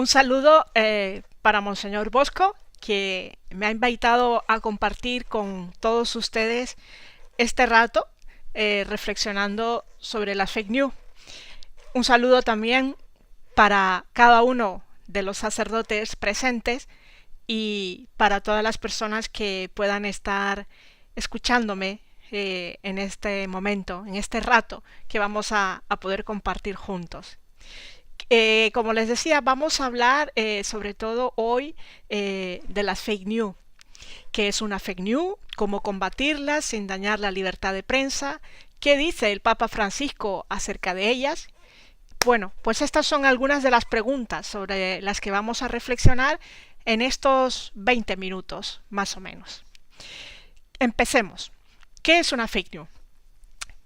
Un saludo para Monseñor Bosco, que me ha invitado a compartir con todos ustedes este rato reflexionando sobre las fake news. Un saludo también para cada uno de los sacerdotes presentes y para todas las personas que puedan estar escuchándome en este momento, en este rato que vamos a poder compartir juntos. Como les decía, vamos a hablar sobre todo hoy de las fake news. ¿Qué es una fake news? ¿Cómo combatirlas sin dañar la libertad de prensa? ¿Qué dice el Papa Francisco acerca de ellas? Bueno, pues estas son algunas de las preguntas sobre las que vamos a reflexionar en estos 20 minutos, más o menos. Empecemos. ¿Qué es una fake news?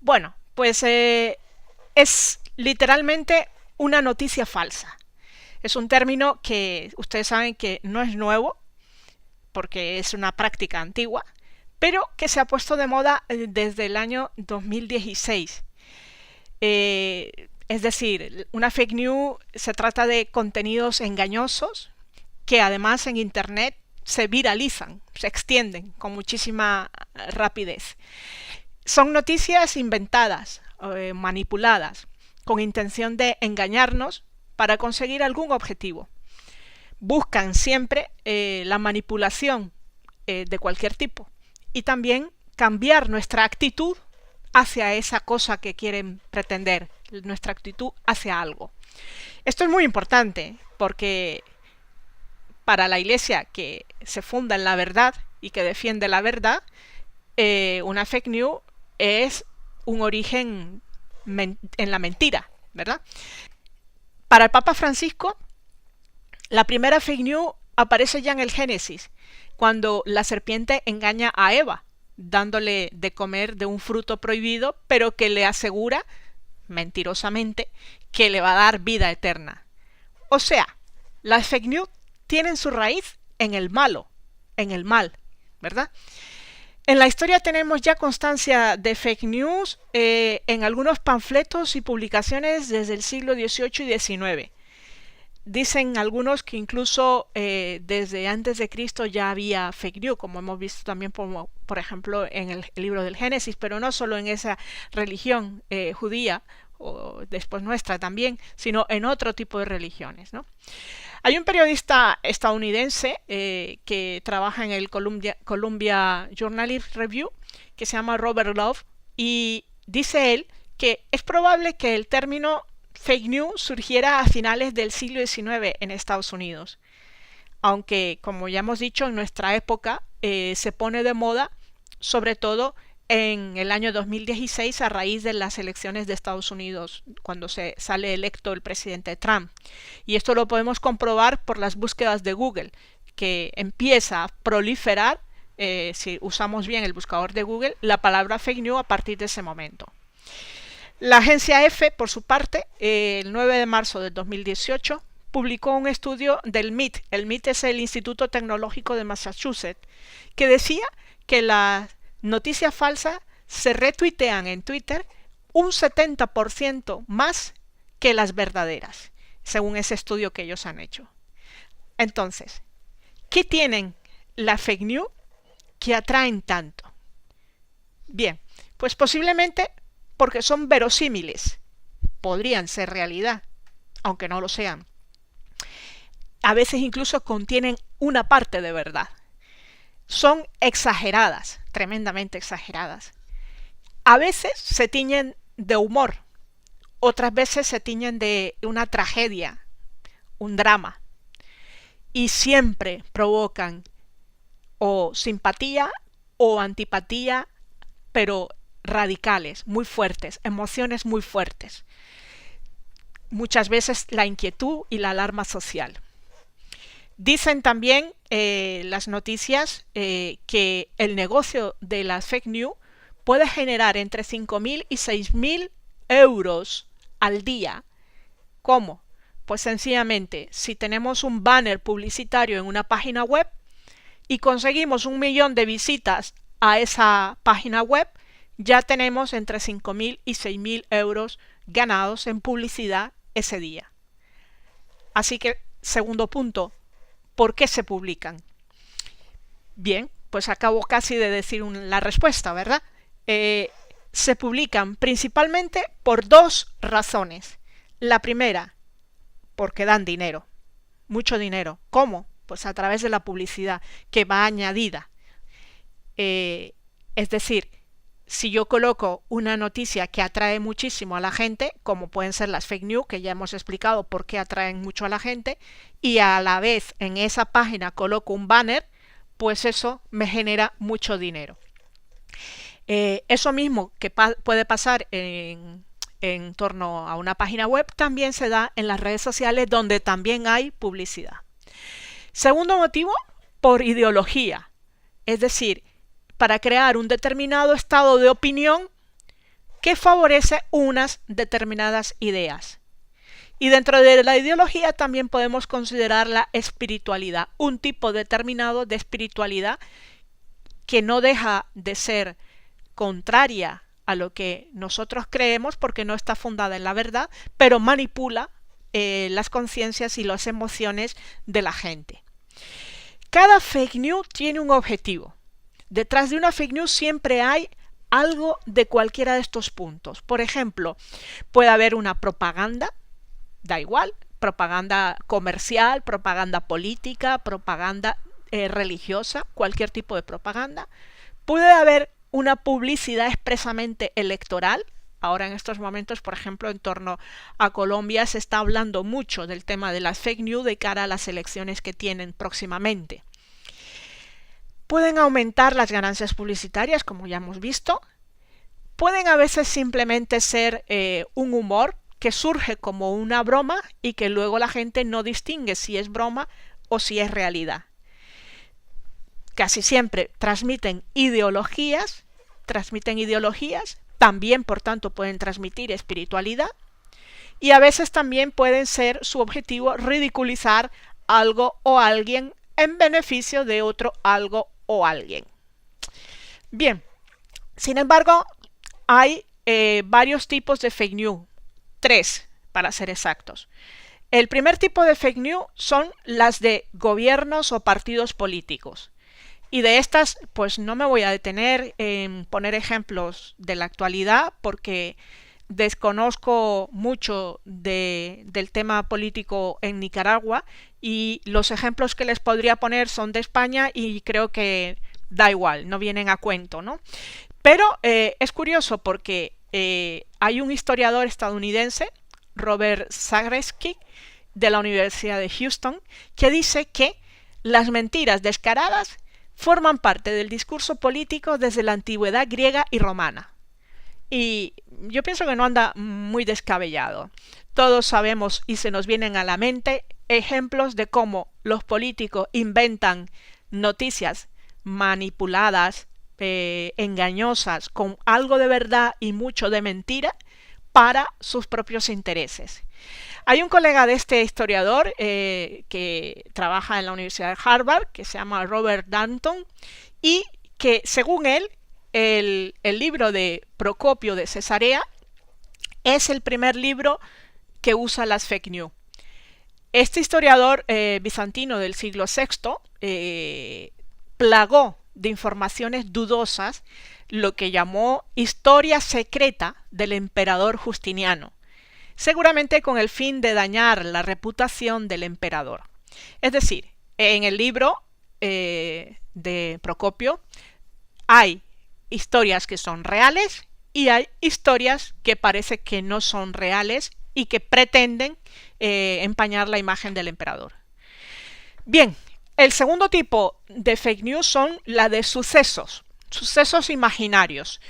Bueno, pues es literalmente una noticia falsa. Es un término que ustedes saben que no es nuevo, porque es una práctica antigua, pero que se ha puesto de moda desde el año 2016. Es decir, una fake news se trata de contenidos engañosos que además en Internet se viralizan, se extienden con muchísima rapidez. Son noticias inventadas, manipuladas, con intención de engañarnos para conseguir algún objetivo. Buscan siempre la manipulación de cualquier tipo y también cambiar nuestra actitud hacia esa cosa que quieren pretender, nuestra actitud hacia algo. Esto es muy importante porque para la Iglesia que se funda en la verdad y que defiende la verdad, una fake news es un origen en la mentira, ¿verdad? Para el Papa Francisco, la primera fake news aparece ya en el Génesis, cuando la serpiente engaña a Eva, dándole de comer de un fruto prohibido, pero que le asegura, mentirosamente, que le va a dar vida eterna. O sea, las fake news tienen su raíz en el malo, en el mal, ¿verdad? En la historia tenemos ya constancia de fake news en algunos panfletos y publicaciones desde el siglo XVIII y XIX. Dicen algunos que incluso desde antes de Cristo ya había fake news, como hemos visto también por ejemplo en el libro del Génesis, pero no solo en esa religión judía, o después nuestra también, sino en otro tipo de religiones, ¿no? Hay un periodista estadounidense que trabaja en el Columbia Journalism Review, que se llama Robert Love, y dice él que es probable que el término fake news surgiera a finales del siglo XIX en Estados Unidos, aunque, como ya hemos dicho, en nuestra época se pone de moda, sobre todo en el año 2016 a raíz de las elecciones de Estados Unidos, cuando se sale electo el presidente Trump. Y esto lo podemos comprobar por las búsquedas de Google, que empieza a proliferar, si usamos bien el buscador de Google, la palabra fake news a partir de ese momento. La agencia EFE, por su parte, el 9 de marzo del 2018, publicó un estudio del MIT. El MIT es el Instituto Tecnológico de Massachusetts, que decía que las noticias falsas se retuitean en Twitter un 70% más que las verdaderas, según ese estudio que ellos han hecho. Entonces, ¿qué tienen las fake news que atraen tanto? Bien, pues posiblemente porque son verosímiles, podrían ser realidad, aunque no lo sean. A veces incluso contienen una parte de verdad. Son exageradas, tremendamente exageradas. A veces se tiñen de humor, otras veces se tiñen de una tragedia, un drama, y siempre provocan o simpatía o antipatía, pero radicales, muy fuertes, emociones muy fuertes. Muchas veces la inquietud y la alarma social. Dicen también las noticias que el negocio de las fake news puede generar entre 5.000 y 6.000 euros al día. ¿Cómo? Pues sencillamente, si tenemos un banner publicitario en una página web y conseguimos 1 millón de visitas a esa página web, ya tenemos entre 5.000 y 6.000 euros ganados en publicidad ese día. Así que segundo punto, ¿por qué se publican? Bien, pues acabo casi de decir la respuesta, ¿verdad? Se publican principalmente por dos razones. La primera, porque dan dinero, mucho dinero. ¿Cómo? Pues a través de la publicidad que va añadida. Es decir, si yo coloco una noticia que atrae muchísimo a la gente, como pueden ser las fake news, que ya hemos explicado por qué atraen mucho a la gente, y a la vez en esa página coloco un banner, pues eso me genera mucho dinero. Eso mismo que puede pasar en torno a una página web también se da en las redes sociales, donde también hay publicidad. Segundo motivo, por ideología, es decir, para crear un determinado estado de opinión que favorece unas determinadas ideas. Y dentro de la ideología también podemos considerar la espiritualidad, un tipo determinado de espiritualidad que no deja de ser contraria a lo que nosotros creemos porque no está fundada en la verdad, pero manipula las conciencias y las emociones de la gente. Cada fake news tiene un objetivo. Detrás de una fake news siempre hay algo de cualquiera de estos puntos. Por ejemplo, puede haber una propaganda, da igual, propaganda comercial, propaganda política, propaganda religiosa, cualquier tipo de propaganda. Puede haber una publicidad expresamente electoral. Ahora en estos momentos, por ejemplo, en torno a Colombia se está hablando mucho del tema de las fake news de cara a las elecciones que tienen próximamente. Pueden aumentar las ganancias publicitarias, como ya hemos visto. Pueden a veces simplemente ser un humor que surge como una broma y que luego la gente no distingue si es broma o si es realidad. Casi siempre transmiten ideologías, también por tanto pueden transmitir espiritualidad y a veces también pueden ser su objetivo ridiculizar algo o alguien en beneficio de otro algo o alguien. Bien, sin embargo, hay varios tipos de fake news, 3 para ser exactos. El primer tipo de fake news son las de gobiernos o partidos políticos. Y de estas, pues no me voy a detener en poner ejemplos de la actualidad porque desconozco mucho del tema político en Nicaragua y los ejemplos que les podría poner son de España y creo que da igual, no vienen a cuento, ¿no? Pero es curioso porque hay un historiador estadounidense, Robert Zagreski, de la Universidad de Houston, que dice que las mentiras descaradas forman parte del discurso político desde la antigüedad griega y romana. Y yo pienso que no anda muy descabellado. Todos sabemos y se nos vienen a la mente ejemplos de cómo los políticos inventan noticias manipuladas, engañosas, con algo de verdad y mucho de mentira para sus propios intereses. Hay un colega de este historiador que trabaja en la Universidad de Harvard, que se llama Robert Danton, y que según él, el libro de Procopio de Cesarea es el primer libro que usa las fake news. Este historiador bizantino del siglo VI plagó de informaciones dudosas lo que llamó historia secreta del emperador Justiniano, seguramente con el fin de dañar la reputación del emperador. Es decir, en el libro de Procopio hay historias que son reales y hay historias que parece que no son reales y que pretenden empañar la imagen del emperador. Bien, el segundo tipo de fake news son la de sucesos imaginarios.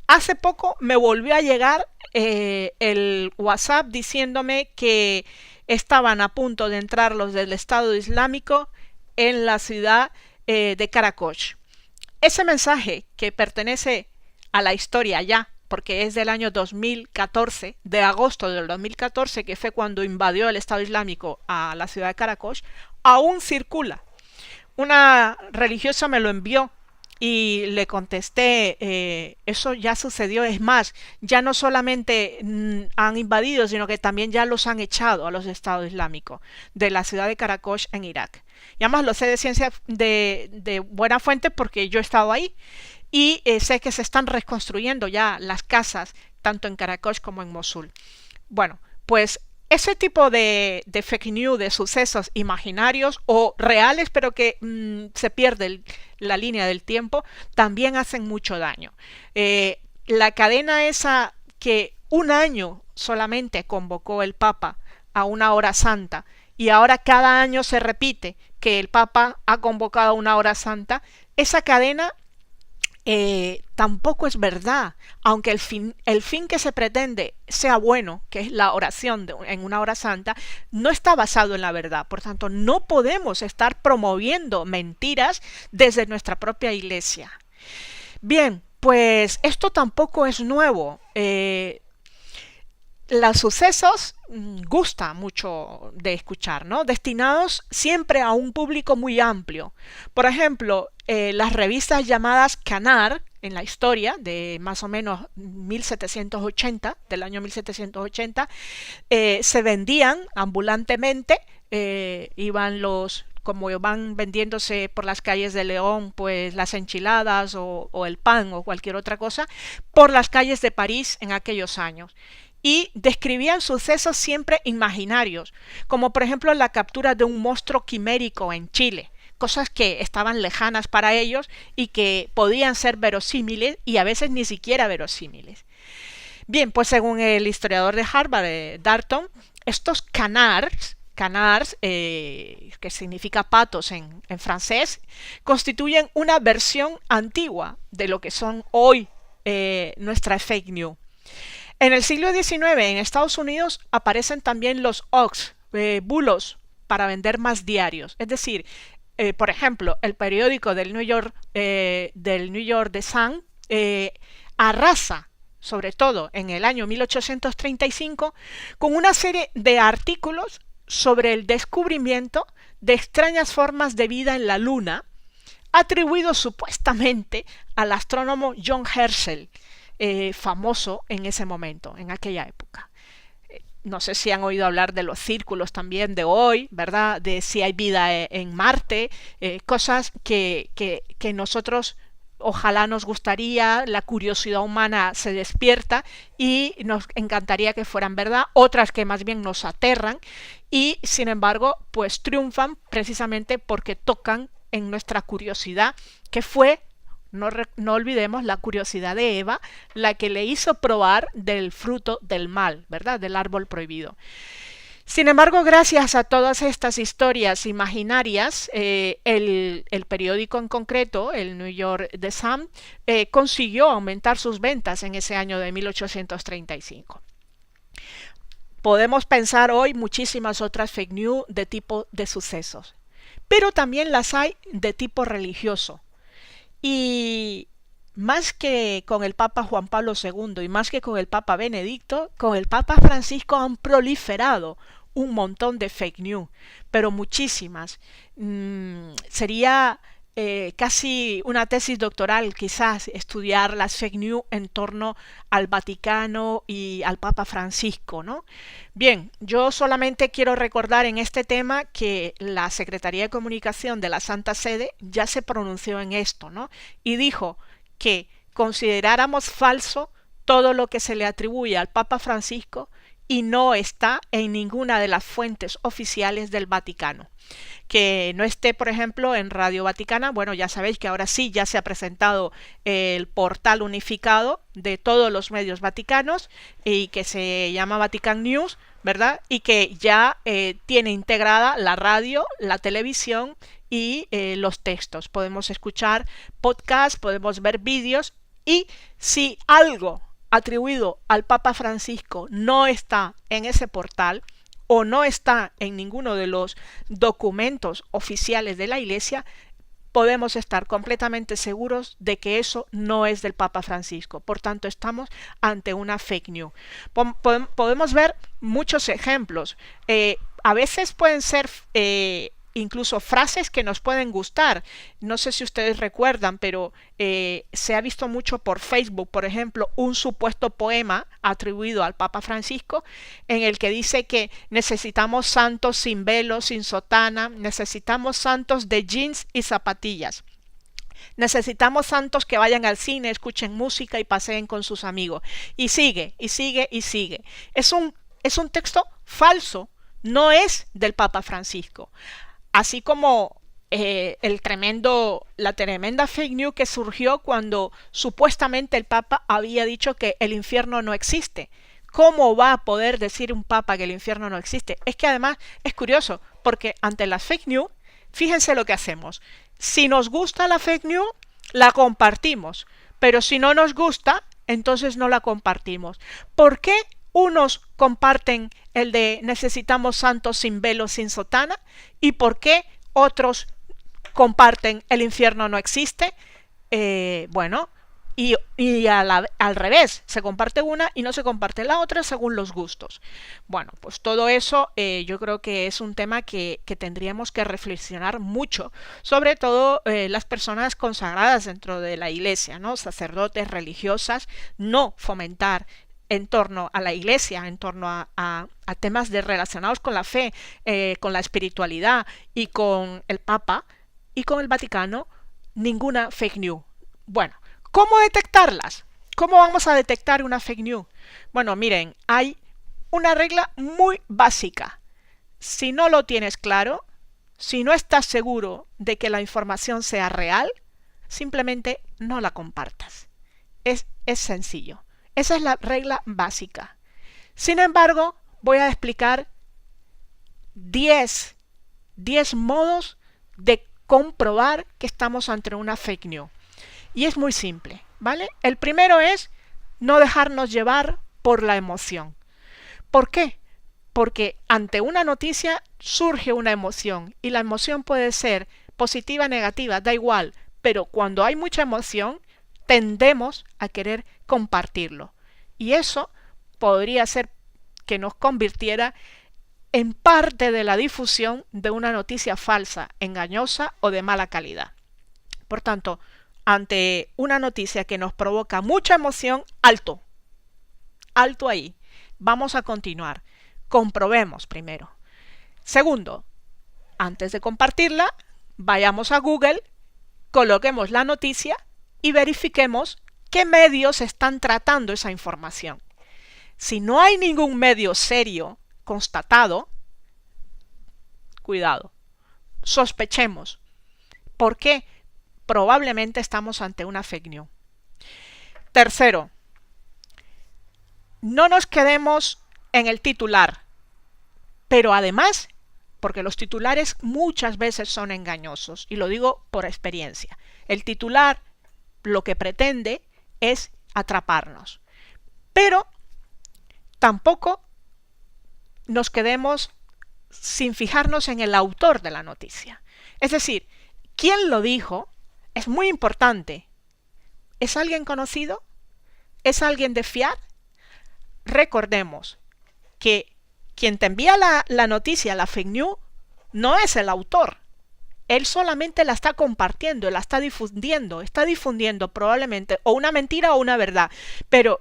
Hace poco me volvió a llegar el WhatsApp diciéndome que estaban a punto de entrar los del Estado Islámico en la ciudad de Karakosh. Ese mensaje, que pertenece a la historia ya, porque es del año 2014, de agosto del 2014, que fue cuando invadió el Estado Islámico a la ciudad de Karakosh, aún circula. Una religiosa me lo envió Y le contesté, eso ya sucedió, es más, ya no solamente han invadido, sino que también ya los han echado a los Estados Islámicos de la ciudad de Karakosh en Irak. Y además lo sé de ciencia de buena fuente porque yo he estado ahí y sé que se están reconstruyendo ya las casas tanto en Karakosh como en Mosul. Bueno, pues ese tipo de fake news, de sucesos imaginarios o reales, pero que se pierde la línea del tiempo, también hacen mucho daño. La cadena esa que un año solamente convocó el Papa a una hora santa y ahora cada año se repite que el Papa ha convocado a una hora santa, esa cadena tampoco es verdad, aunque el fin que se pretende sea bueno, que es la oración en una hora santa, no está basado en la verdad. Por tanto, no podemos estar promoviendo mentiras desde nuestra propia iglesia. Bien, pues esto tampoco es nuevo. Los sucesos gusta mucho de escuchar, ¿no? Destinados siempre a un público muy amplio. Por ejemplo, las revistas llamadas Canar, en la historia de más o menos 1780, del año 1780, se vendían ambulantemente, iban como van vendiéndose por las calles de León, pues las enchiladas o el pan o cualquier otra cosa, por las calles de París en aquellos años. Y describían sucesos siempre imaginarios, como por ejemplo la captura de un monstruo quimérico en Chile, cosas que estaban lejanas para ellos y que podían ser verosímiles y a veces ni siquiera verosímiles. Bien, pues según el historiador de Harvard, Darton, estos canards, que significa patos en francés, constituyen una versión antigua de lo que son hoy nuestras fake news. En el siglo XIX en Estados Unidos aparecen también los hoax, bulos, para vender más diarios. Es decir, por ejemplo, el periódico del New York The Sun arrasa, sobre todo en el año 1835, con una serie de artículos sobre el descubrimiento de extrañas formas de vida en la Luna, atribuidos supuestamente al astrónomo John Herschel, famoso en ese momento, en aquella época. No sé si han oído hablar de los círculos también de hoy, ¿verdad? De si hay vida en Marte, cosas que nosotros ojalá nos gustaría, la curiosidad humana se despierta y nos encantaría que fueran verdad, otras que más bien nos aterran y sin embargo pues triunfan precisamente porque tocan en nuestra curiosidad, que fue, no olvidemos, la curiosidad de Eva, la que le hizo probar del fruto del mal, ¿verdad? Del árbol prohibido. Sin embargo, gracias a todas estas historias imaginarias, el periódico en concreto, el New York The Sun, consiguió aumentar sus ventas en ese año de 1835. Podemos pensar hoy muchísimas otras fake news de tipo de sucesos, pero también las hay de tipo religioso. Y más que con el Papa Juan Pablo II y más que con el Papa Benedicto, con el Papa Francisco han proliferado un montón de fake news, pero muchísimas. Sería casi una tesis doctoral quizás estudiar las fake news en torno al Vaticano y al Papa Francisco, ¿no? Bien, yo solamente quiero recordar en este tema que la Secretaría de Comunicación de la Santa Sede ya se pronunció en esto, ¿no? Y dijo que consideráramos falso todo lo que se le atribuye al Papa Francisco y no está en ninguna de las fuentes oficiales del Vaticano. Que no esté, por ejemplo, en Radio Vaticana. Bueno, ya sabéis que ahora sí ya se ha presentado el portal unificado de todos los medios vaticanos y que se llama Vatican News, ¿verdad? Y que ya tiene integrada la radio, la televisión y los textos. Podemos escuchar podcasts, podemos ver vídeos y si algo atribuido al Papa Francisco no está en ese portal o no está en ninguno de los documentos oficiales de la Iglesia, podemos estar completamente seguros de que eso no es del Papa Francisco. Por tanto, estamos ante una fake news. Podemos ver muchos ejemplos. A veces pueden ser incluso frases que nos pueden gustar. No sé si ustedes recuerdan, pero se ha visto mucho por Facebook, por ejemplo, un supuesto poema atribuido al Papa Francisco en el que dice que necesitamos santos sin velo, sin sotana, necesitamos santos de jeans y zapatillas. Necesitamos santos que vayan al cine, escuchen música y paseen con sus amigos. Y sigue, y sigue, y sigue. Es un texto falso, no es del Papa Francisco. Así como la tremenda fake news que surgió cuando supuestamente el Papa había dicho que el infierno no existe. ¿Cómo va a poder decir un Papa que el infierno no existe? Es que además es curioso, porque ante las fake news, fíjense lo que hacemos. Si nos gusta la fake news, la compartimos, pero si no nos gusta, entonces no la compartimos. ¿Por qué unos comparten el de necesitamos santos sin velo, sin sotana? ¿Y por qué otros comparten el infierno no existe? Bueno, y al revés, se comparte una y no se comparte la otra según los gustos. Bueno, pues todo eso yo creo que es un tema que tendríamos que reflexionar mucho, sobre todo las personas consagradas dentro de la iglesia, ¿no? Sacerdotes, religiosas, no fomentar en torno a la iglesia, en torno a temas relacionados con la fe, con la espiritualidad y con el Papa y con el Vaticano, ninguna fake news. Bueno, ¿cómo detectarlas? ¿Cómo vamos a detectar una fake news? Bueno, miren, hay una regla muy básica. Si no lo tienes claro, si no estás seguro de que la información sea real, simplemente no la compartas. Es sencillo. Esa es la regla básica. Sin embargo, voy a explicar 10 modos de comprobar que estamos ante una fake news. Y es muy simple, ¿vale? El primero es no dejarnos llevar por la emoción. ¿Por qué? Porque ante una noticia surge una emoción y la emoción puede ser positiva, negativa, da igual, pero cuando hay mucha emoción tendemos a querer compartirlo y eso podría ser que nos convirtiera en parte de la difusión de una noticia falsa, engañosa o de mala calidad. Por tanto, ante una noticia que nos provoca mucha emoción, alto ahí, vamos a continuar, comprobemos primero. Segundo, antes de compartirla, vayamos a Google, coloquemos la noticia y verifiquemos qué medios están tratando esa información. Si no hay ningún medio serio constatado, cuidado, sospechemos. ¿Por qué? Probablemente estamos ante una fake news. Tercero, no nos quedemos en el titular, pero además, porque los titulares muchas veces son engañosos, y lo digo por experiencia. El titular lo que pretende es atraparnos, pero tampoco nos quedemos sin fijarnos en el autor de la noticia. Es decir, ¿quién lo dijo? Es muy importante. ¿Es alguien conocido? ¿Es alguien de fiar? Recordemos que quien te envía la noticia, la fake news, no es el autor. Él solamente la está compartiendo, la está difundiendo probablemente o una mentira o una verdad. Pero,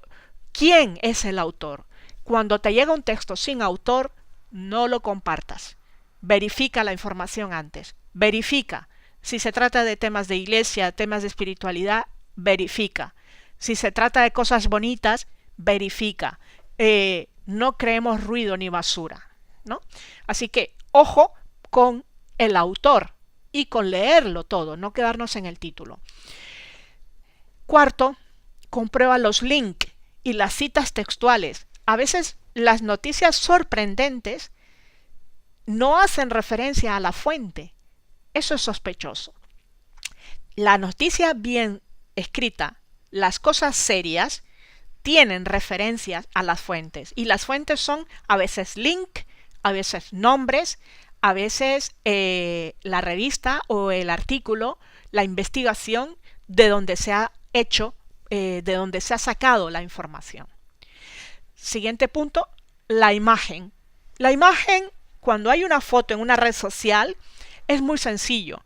¿quién es el autor? Cuando te llega un texto sin autor, no lo compartas. Verifica la información antes. Verifica. Si se trata de temas de iglesia, temas de espiritualidad, verifica. Si se trata de cosas bonitas, verifica. No creemos ruido ni basura, ¿no? Así que, ojo con el autor y con leerlo todo, no quedarnos en el título. Cuarto, comprueba los links y las citas textuales. A veces las noticias sorprendentes no hacen referencia a la fuente. Eso es sospechoso. La noticia bien escrita, las cosas serias, tienen referencias a las fuentes. Y las fuentes son a veces link, a veces nombres, a veces la revista o el artículo, la investigación de donde se ha hecho, de donde se ha sacado la información. Siguiente punto, la imagen. La imagen, cuando hay una foto en una red social, Es muy sencillo,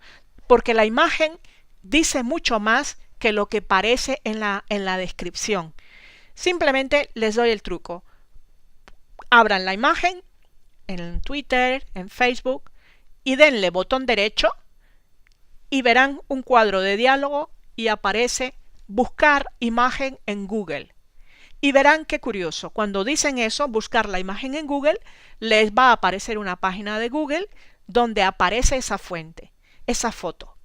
porque la imagen dice mucho más que lo que parece en la descripción. Simplemente les doy el truco. Abran la imagen en Twitter, en Facebook, y denle botón derecho y verán un cuadro de diálogo y aparece buscar imagen en Google. Y verán qué curioso, cuando dicen eso, buscar la imagen en Google, les va a aparecer una página de Google donde aparece esa fuente, esa foto.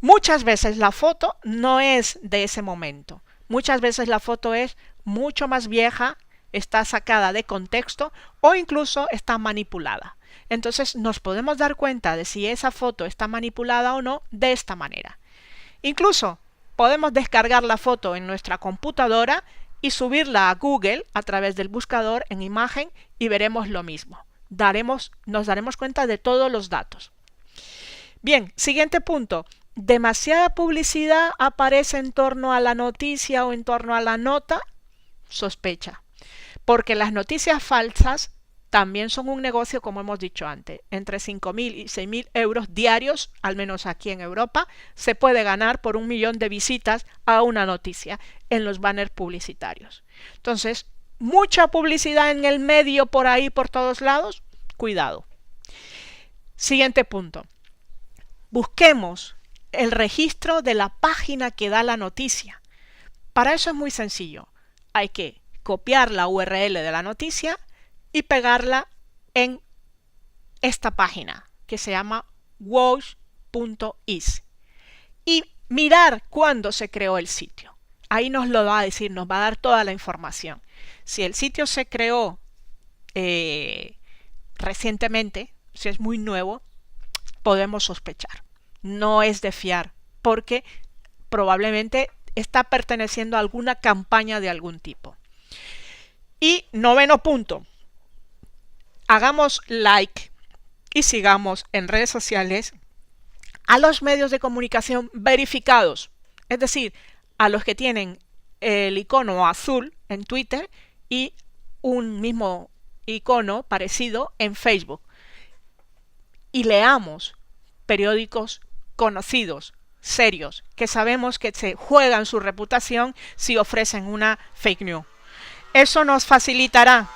Muchas veces la foto no es de ese momento. Muchas veces la foto es mucho más vieja, está sacada de contexto o incluso está manipulada. Entonces nos podemos dar cuenta de si esa foto está manipulada o no de esta manera. Incluso podemos descargar la foto en nuestra computadora y subirla a Google a través del buscador en imagen y veremos lo mismo. Nos daremos cuenta de todos los datos. Bien, siguiente punto. ¿Demasiada publicidad aparece en torno a la noticia o en torno a la nota? Sospecha. Porque las noticias falsas también son un negocio, como hemos dicho antes. Entre 5.000 y 6.000 euros diarios, al menos aquí en Europa, se puede ganar por 1 millón de visitas a una noticia en los banners publicitarios. Entonces, mucha publicidad en el medio por ahí, por todos lados, cuidado. Siguiente punto. Busquemos el registro de la página que da la noticia. Para eso es muy sencillo. Hay que copiar la URL de la noticia y pegarla en esta página que se llama watch.is y mirar cuándo se creó el sitio. Ahí nos lo va a decir, nos va a dar toda la información. Si el sitio se creó recientemente, si es muy nuevo, podemos sospechar. No es de fiar, porque probablemente está perteneciendo a alguna campaña de algún tipo. Y noveno punto. Hagamos like y sigamos en redes sociales a los medios de comunicación verificados. Es decir, a los que tienen el icono azul en Twitter y un mismo icono parecido en Facebook. Y leamos periódicos conocidos, serios, que sabemos que se juegan su reputación si ofrecen una fake news. Eso nos facilitará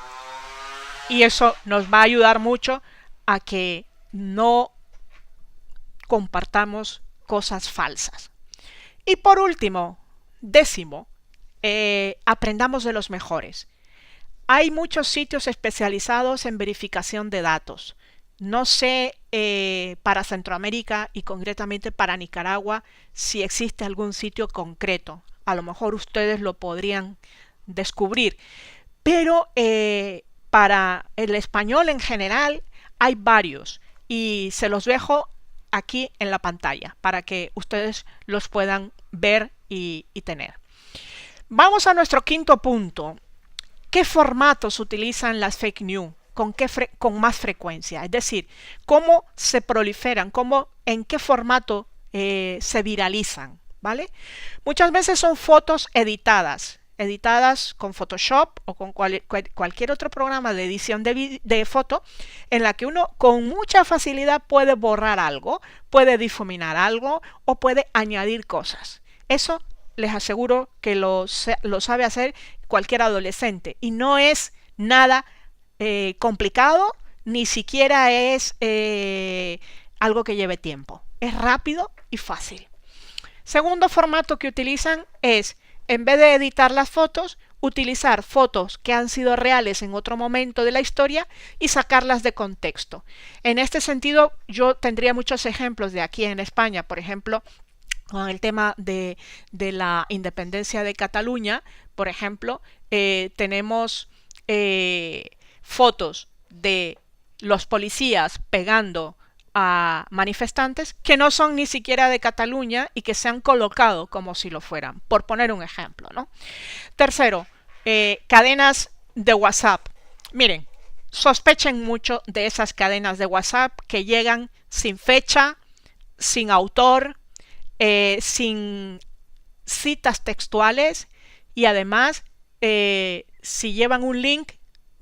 y eso nos va a ayudar mucho a que no compartamos cosas falsas. Y por último, décimo, aprendamos de los mejores. Hay muchos sitios especializados en verificación de datos. No sé para Centroamérica y concretamente para Nicaragua si existe algún sitio concreto. A lo mejor ustedes lo podrían descubrir. Pero para el español en general hay varios y se los dejo aquí en la pantalla para que ustedes los puedan ver y tener. Vamos a nuestro quinto punto. ¿Qué formatos utilizan las fake news? ¿Con más frecuencia? Es decir, ¿cómo se proliferan? ¿En qué formato se viralizan? ¿Vale? Muchas veces son fotos editadas con Photoshop o con cualquier otro programa de edición de foto en la que uno con mucha facilidad puede borrar algo, puede difuminar algo o puede añadir cosas. Eso les aseguro que lo sabe hacer cualquier adolescente y no es nada complicado, ni siquiera es algo que lleve tiempo. Es rápido y fácil. Segundo formato que utilizan es, en vez de editar las fotos, utilizar fotos que han sido reales en otro momento de la historia y sacarlas de contexto. En este sentido, yo tendría muchos ejemplos de aquí en España, por ejemplo, con el tema de la independencia de Cataluña, por ejemplo, tenemos fotos de los policías pegando a manifestantes que no son ni siquiera de Cataluña y que se han colocado como si lo fueran, por poner un ejemplo, ¿no? Tercero, cadenas de WhatsApp. Miren, sospechen mucho de esas cadenas de WhatsApp que llegan sin fecha, sin autor, sin citas textuales y además si llevan un link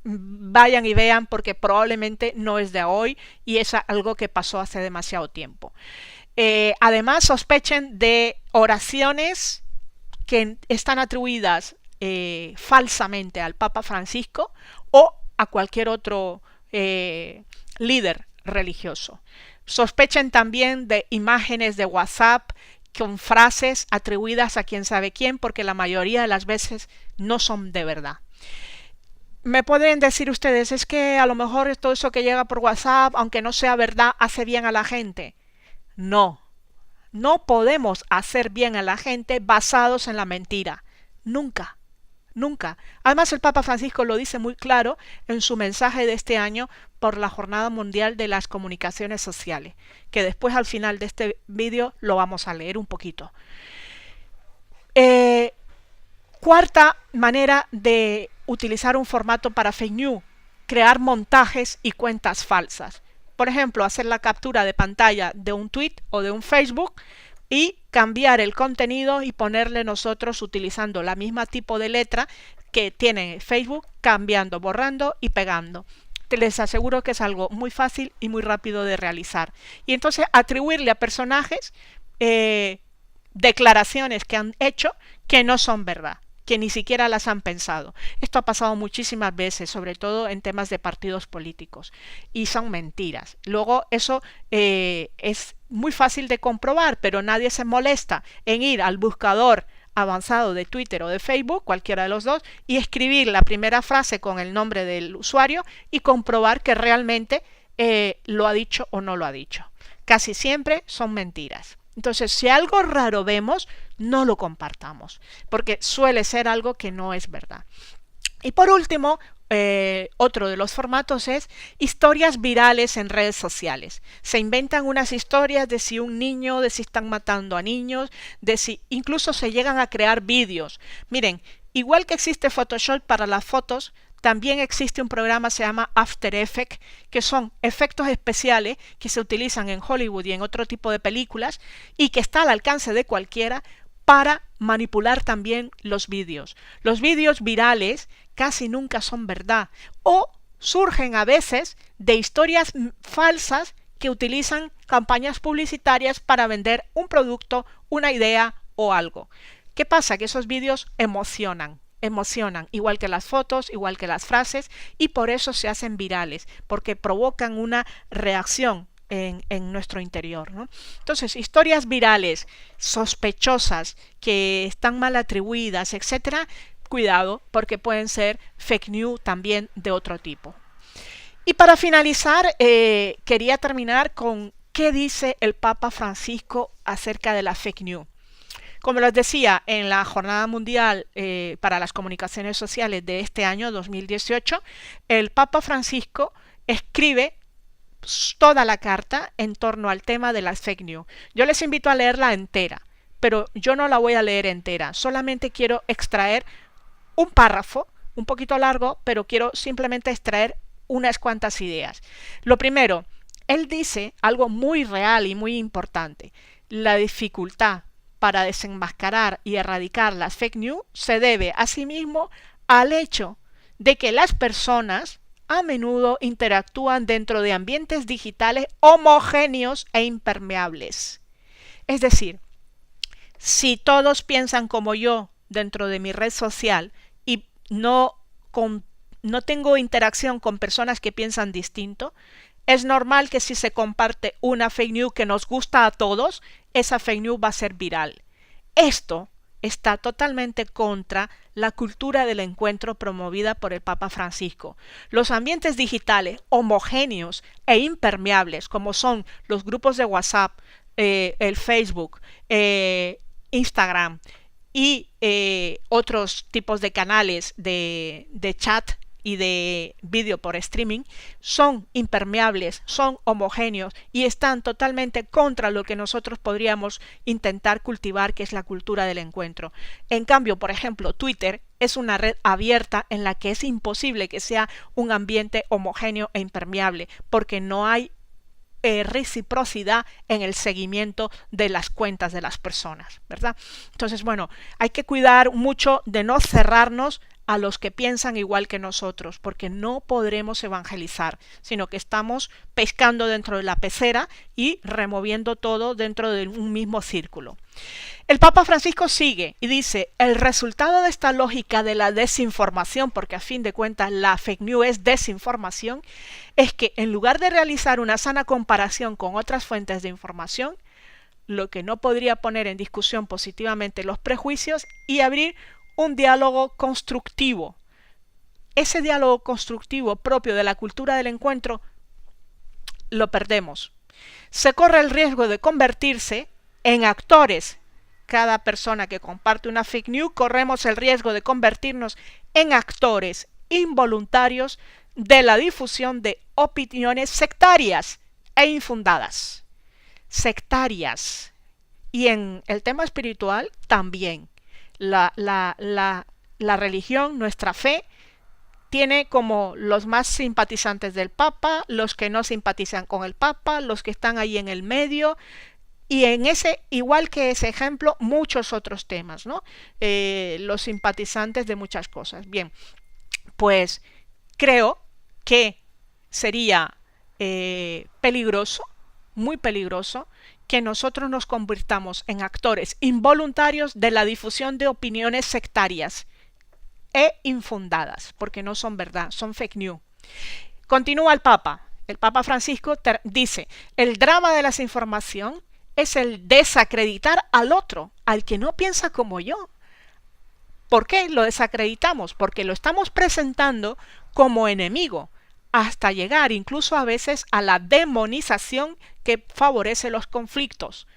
vayan y vean porque probablemente no es de hoy y es algo que pasó hace demasiado tiempo. Además, sospechen de oraciones que están atribuidas falsamente al Papa Francisco o a cualquier otro líder religioso. Sospechen también de imágenes de WhatsApp con frases atribuidas a quién sabe quién, porque la mayoría de las veces no son de verdad. Me pueden decir ustedes, es que a lo mejor todo eso que llega por WhatsApp, aunque no sea verdad, hace bien a la gente. No, no podemos hacer bien a la gente basados en la mentira. Nunca. Nunca. Además, el Papa Francisco lo dice muy claro en su mensaje de este año por la Jornada Mundial de las Comunicaciones Sociales, que después al final de este vídeo lo vamos a leer un poquito. Cuarta manera de utilizar un formato para fake news, crear montajes y cuentas falsas. Por ejemplo, hacer la captura de pantalla de un tweet o de un Facebook y cambiar el contenido y ponerle nosotros utilizando la misma tipo de letra que tiene Facebook, cambiando, borrando y pegando. Les aseguro que es algo muy fácil y muy rápido de realizar. Y entonces atribuirle a personajes declaraciones que han hecho que no son verdad, que ni siquiera las han pensado. Esto ha pasado muchísimas veces, sobre todo en temas de partidos políticos, y son mentiras. Luego eso es muy fácil de comprobar, pero nadie se molesta en ir al buscador avanzado de Twitter o de Facebook, cualquiera de los dos, y escribir la primera frase con el nombre del usuario y comprobar que realmente lo ha dicho o no lo ha dicho. Casi siempre son mentiras. Entonces, si algo raro vemos, no lo compartamos, porque suele ser algo que no es verdad. Y por último, otro de los formatos es historias virales en redes sociales. Se inventan unas historias de si un niño, de si están matando a niños, de si incluso se llegan a crear vídeos. Miren, igual que existe Photoshop para las fotos, también existe un programa que se llama After Effects, que son efectos especiales que se utilizan en Hollywood y en otro tipo de películas y que está al alcance de cualquiera para manipular también los vídeos. Los vídeos virales casi nunca son verdad o surgen a veces de historias falsas que utilizan campañas publicitarias para vender un producto, una idea o algo. ¿Qué pasa? Que esos vídeos emocionan, igual que las fotos, igual que las frases, y por eso se hacen virales, porque provocan una reacción en nuestro interior, ¿no? Entonces, historias virales, sospechosas, que están mal atribuidas, etcétera, cuidado, porque pueden ser fake news también de otro tipo. Y para finalizar, quería terminar con qué dice el Papa Francisco acerca de la fake news. Como les decía, en la Jornada Mundial para las Comunicaciones Sociales de este año 2018, el Papa Francisco escribe toda la carta en torno al tema de las fake news. Yo les invito a leerla entera, pero yo no la voy a leer entera, solamente quiero extraer un párrafo, un poquito largo, pero quiero simplemente extraer unas cuantas ideas. Lo primero, él dice algo muy real y muy importante: la dificultad para desenmascarar y erradicar las fake news se debe asimismo al hecho de que las personas a menudo interactúan dentro de ambientes digitales homogéneos e impermeables. Es decir, si todos piensan como yo dentro de mi red social y no tengo interacción con personas que piensan distinto, es normal que si se comparte una fake news que nos gusta a todos, esa fake news va a ser viral. Esto está totalmente contra la cultura del encuentro promovida por el Papa Francisco. Los ambientes digitales homogéneos e impermeables, como son los grupos de WhatsApp, el Facebook, Instagram y otros tipos de canales de chat y de vídeo por streaming, son impermeables, son homogéneos y están totalmente contra lo que nosotros podríamos intentar cultivar, que es la cultura del encuentro. En cambio, por ejemplo, Twitter es una red abierta en la que es imposible que sea un ambiente homogéneo e impermeable, porque no hay reciprocidad en el seguimiento de las cuentas de las personas, ¿verdad? Entonces, bueno, hay que cuidar mucho de no cerrarnos a los que piensan igual que nosotros, porque no podremos evangelizar, sino que estamos pescando dentro de la pecera y removiendo todo dentro de un mismo círculo. El Papa Francisco sigue y dice, el resultado de esta lógica de la desinformación, porque a fin de cuentas la fake news es desinformación, es que en lugar de realizar una sana comparación con otras fuentes de información, lo que no podría poner en discusión positivamente los prejuicios y abrir un diálogo constructivo. Ese diálogo constructivo propio de la cultura del encuentro lo perdemos. Se corre el riesgo de convertirse en actores. Cada persona que comparte una fake news corremos el riesgo de convertirnos en actores involuntarios de la difusión de opiniones sectarias e infundadas. Sectarias. Y en el tema espiritual también. La religión, nuestra fe, tiene como los más simpatizantes del Papa, los que no simpatizan con el Papa, los que están ahí en el medio, y en ese, igual que ese ejemplo, muchos otros temas, ¿no? Los simpatizantes de muchas cosas. Bien, pues creo que sería peligroso, muy peligroso, que nosotros nos convirtamos en actores involuntarios de la difusión de opiniones sectarias e infundadas, porque no son verdad, son fake news. Continúa el Papa Francisco dice, el drama de la desinformación es el desacreditar al otro, al que no piensa como yo. ¿Por qué lo desacreditamos? Porque lo estamos presentando como enemigo, hasta llegar incluso a veces a la demonización que favorece los conflictos,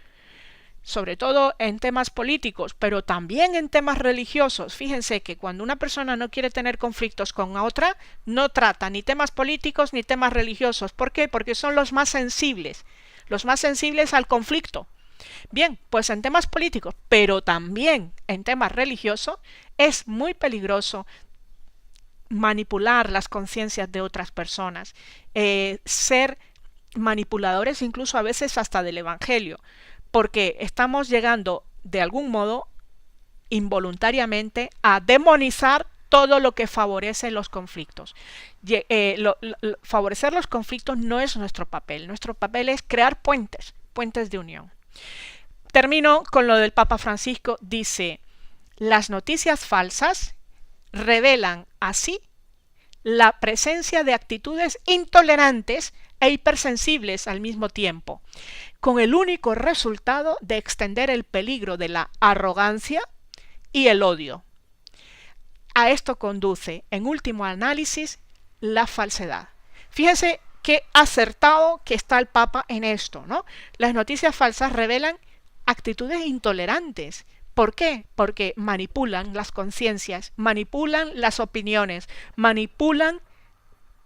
sobre todo en temas políticos, pero también en temas religiosos. Fíjense que cuando una persona no quiere tener conflictos con otra, no trata ni temas políticos ni temas religiosos. ¿Por qué? Porque son los más sensibles al conflicto. Bien, pues en temas políticos, pero también en temas religiosos, es muy peligroso manipular las conciencias de otras personas, ser manipuladores incluso a veces hasta del Evangelio, porque estamos llegando de algún modo involuntariamente a demonizar todo lo que favorece los conflictos. Favorecer los conflictos no es nuestro papel es crear puentes de unión. Termino con lo del Papa Francisco. Dice, las noticias falsas revelan así la presencia de actitudes intolerantes e hipersensibles al mismo tiempo, con el único resultado de extender el peligro de la arrogancia y el odio. A esto conduce, en último análisis, la falsedad. Fíjense qué acertado que está el Papa en esto, ¿no? Las noticias falsas revelan actitudes intolerantes. ¿Por qué? Porque manipulan las conciencias, manipulan las opiniones, manipulan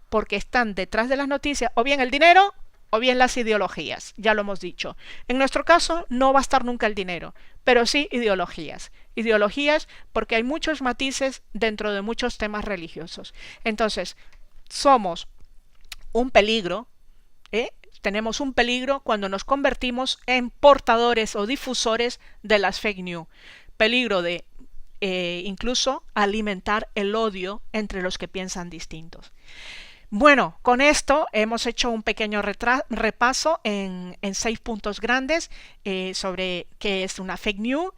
porque están detrás de las noticias o bien el dinero o bien las ideologías, ya lo hemos dicho. En nuestro caso no va a estar nunca el dinero, pero sí ideologías. Ideologías porque hay muchos matices dentro de muchos temas religiosos. Entonces, somos un peligro, tenemos un peligro cuando nos convertimos en portadores o difusores de las fake news. Peligro de incluso alimentar el odio entre los que piensan distintos. Bueno, con esto hemos hecho un pequeño repaso en 6 puntos grandes sobre qué es una fake news,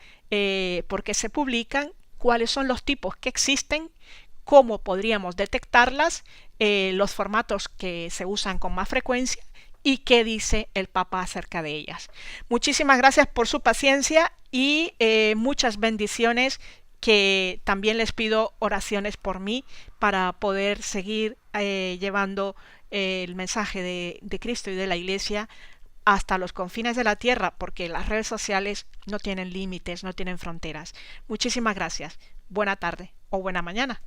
por qué se publican, cuáles son los tipos que existen, cómo podríamos detectarlas, los formatos que se usan con más frecuencia y qué dice el Papa acerca de ellas. Muchísimas gracias por su paciencia y muchas bendiciones, que también les pido oraciones por mí para poder seguir llevando el mensaje de Cristo y de la Iglesia hasta los confines de la tierra, porque las redes sociales no tienen límites, no tienen fronteras. Muchísimas gracias. Buena tarde o buena mañana.